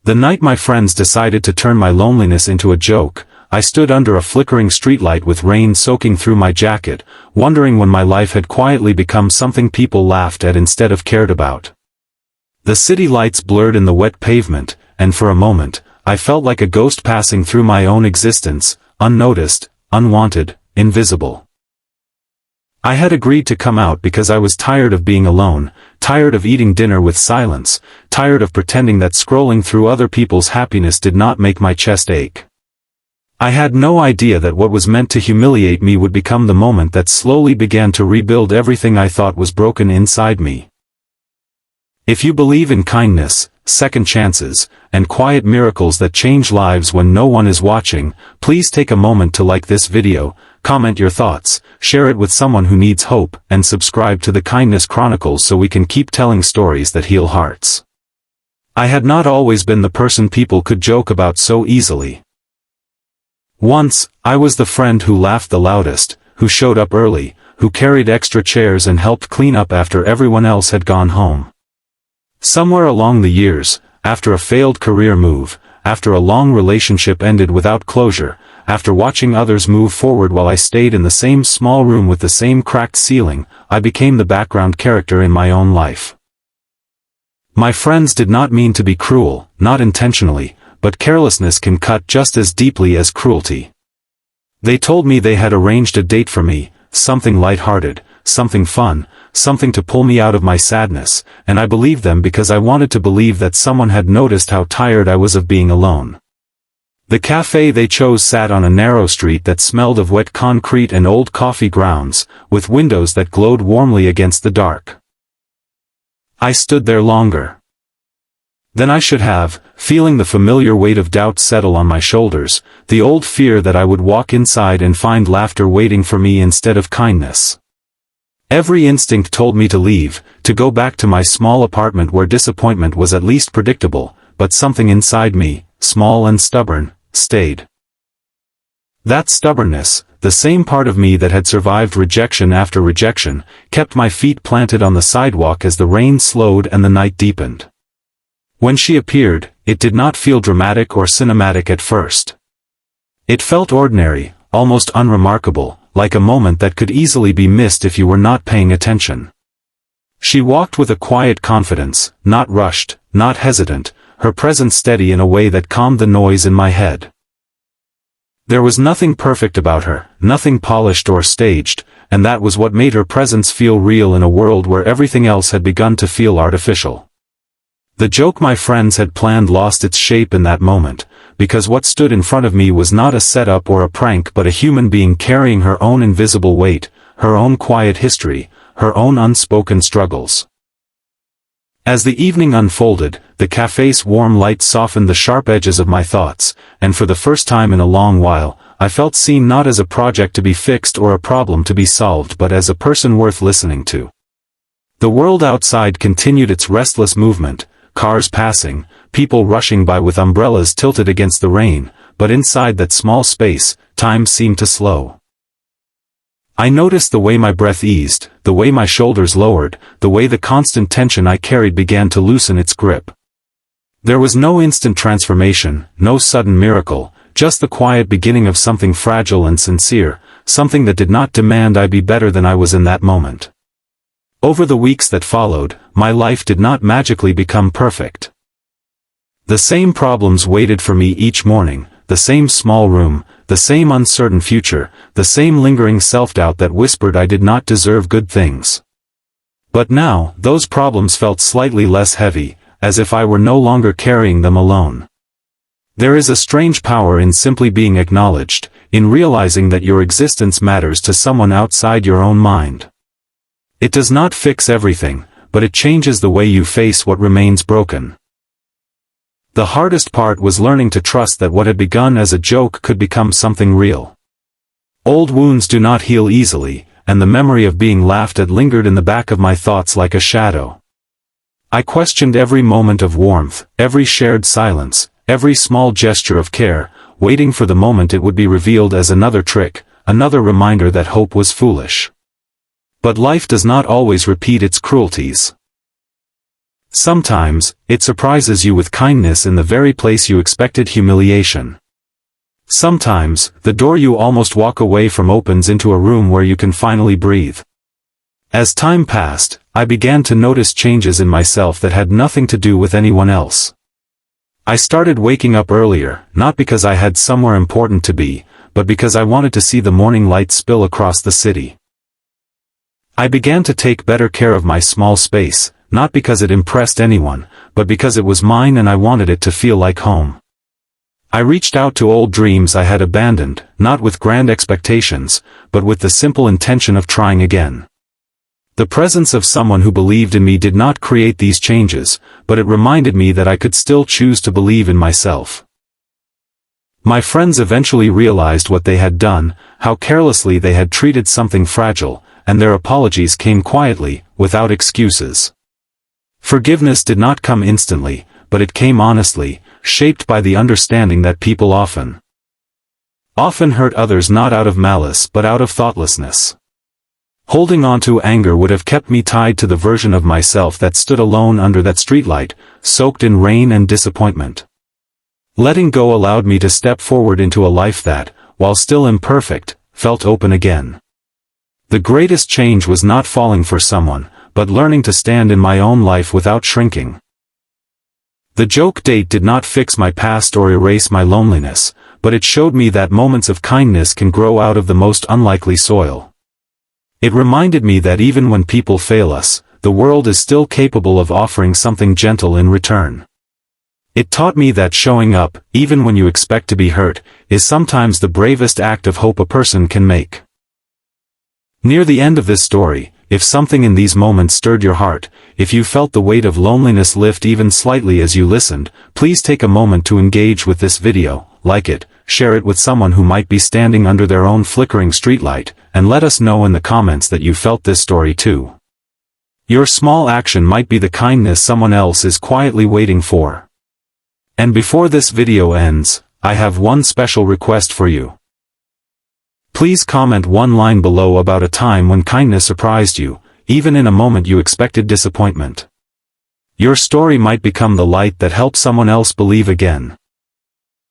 The night my friends decided to turn my loneliness into a joke, I stood under a flickering streetlight with rain soaking through my jacket, wondering when my life had quietly become something people laughed at instead of cared about. The city lights blurred in the wet pavement, and for a moment, I felt like a ghost passing through my own existence, unnoticed, unwanted, invisible. I had agreed to come out because I was tired of being alone, tired of eating dinner with silence, tired of pretending that scrolling through other people's happiness did not make my chest ache. I had no idea that what was meant to humiliate me would become the moment that slowly began to rebuild everything I thought was broken inside me. If you believe in kindness, second chances, and quiet miracles that change lives when no one is watching, please take a moment to like this video, comment your thoughts, share it with someone who needs hope, and subscribe to the Kindness Chronicles so we can keep telling stories that heal hearts. I had not always been the person people could joke about so easily. Once, I was the friend who laughed the loudest, who showed up early, who carried extra chairs and helped clean up after everyone else had gone home. Somewhere along the years, after a failed career move, after a long relationship ended without closure, after watching others move forward while I stayed in the same small room with the same cracked ceiling, I became the background character in my own life. My friends did not mean to be cruel, not intentionally, but carelessness can cut just as deeply as cruelty. They told me they had arranged a date for me, something lighthearted, something fun, something to pull me out of my sadness, and I believed them because I wanted to believe that someone had noticed how tired I was of being alone. The cafe they chose sat on a narrow street that smelled of wet concrete and old coffee grounds, with windows that glowed warmly against the dark. I stood there longer than I should have, feeling the familiar weight of doubt settle on my shoulders, the old fear that I would walk inside and find laughter waiting for me instead of kindness. Every instinct told me to leave, to go back to my small apartment where disappointment was at least predictable, but something inside me, small and stubborn, stayed. That stubbornness, the same part of me that had survived rejection after rejection, kept my feet planted on the sidewalk as the rain slowed and the night deepened. When she appeared, it did not feel dramatic or cinematic at first. It felt ordinary, almost unremarkable, like a moment that could easily be missed if you were not paying attention. She walked with a quiet confidence, not rushed, not hesitant, her presence steady in a way that calmed the noise in my head. There was nothing perfect about her, nothing polished or staged, and that was what made her presence feel real in a world where everything else had begun to feel artificial. The joke my friends had planned lost its shape in that moment, because what stood in front of me was not a setup or a prank but a human being carrying her own invisible weight, her own quiet history, her own unspoken struggles. As the evening unfolded, the cafe's warm light softened the sharp edges of my thoughts, and for the first time in a long while, I felt seen not as a project to be fixed or a problem to be solved but as a person worth listening to. The world outside continued its restless movement, cars passing, people rushing by with umbrellas tilted against the rain, but inside that small space, time seemed to slow. I noticed the way my breath eased, the way my shoulders lowered, the way the constant tension I carried began to loosen its grip. There was no instant transformation, no sudden miracle, just the quiet beginning of something fragile and sincere, something that did not demand I be better than I was in that moment. Over the weeks that followed, my life did not magically become perfect. The same problems waited for me each morning, the same small room, the same uncertain future, the same lingering self-doubt that whispered I did not deserve good things. But now, those problems felt slightly less heavy, as if I were no longer carrying them alone. There is a strange power in simply being acknowledged, in realizing that your existence matters to someone outside your own mind. It does not fix everything, but it changes the way you face what remains broken. The hardest part was learning to trust that what had begun as a joke could become something real. Old wounds do not heal easily, and the memory of being laughed at lingered in the back of my thoughts like a shadow. I questioned every moment of warmth, every shared silence, every small gesture of care, waiting for the moment it would be revealed as another trick, another reminder that hope was foolish. But life does not always repeat its cruelties. Sometimes, it surprises you with kindness in the very place you expected humiliation. Sometimes, the door you almost walk away from opens into a room where you can finally breathe. As time passed, I began to notice changes in myself that had nothing to do with anyone else. I started waking up earlier, not because I had somewhere important to be, but because I wanted to see the morning light spill across the city. I began to take better care of my small space, not because it impressed anyone, but because it was mine and I wanted it to feel like home. I reached out to old dreams I had abandoned, not with grand expectations, but with the simple intention of trying again. The presence of someone who believed in me did not create these changes, but it reminded me that I could still choose to believe in myself. My friends eventually realized what they had done, how carelessly they had treated something fragile, and their apologies came quietly, without excuses. Forgiveness did not come instantly, but it came honestly, shaped by the understanding that people often hurt others not out of malice but out of thoughtlessness. Holding on to anger would have kept me tied to the version of myself that stood alone under that streetlight, soaked in rain and disappointment. Letting go allowed me to step forward into a life that, while still imperfect, felt open again. The greatest change was not falling for someone, but learning to stand in my own life without shrinking. The joke date did not fix my past or erase my loneliness, but it showed me that moments of kindness can grow out of the most unlikely soil. It reminded me that even when people fail us, the world is still capable of offering something gentle in return. It taught me that showing up, even when you expect to be hurt, is sometimes the bravest act of hope a person can make. Near the end of this story, if something in these moments stirred your heart, if you felt the weight of loneliness lift even slightly as you listened, please take a moment to engage with this video, like it, share it with someone who might be standing under their own flickering streetlight, and let us know in the comments that you felt this story too. Your small action might be the kindness someone else is quietly waiting for. And before this video ends, I have one special request for you. Please comment one line below about a time when kindness surprised you, even in a moment you expected disappointment. Your story might become the light that helps someone else believe again.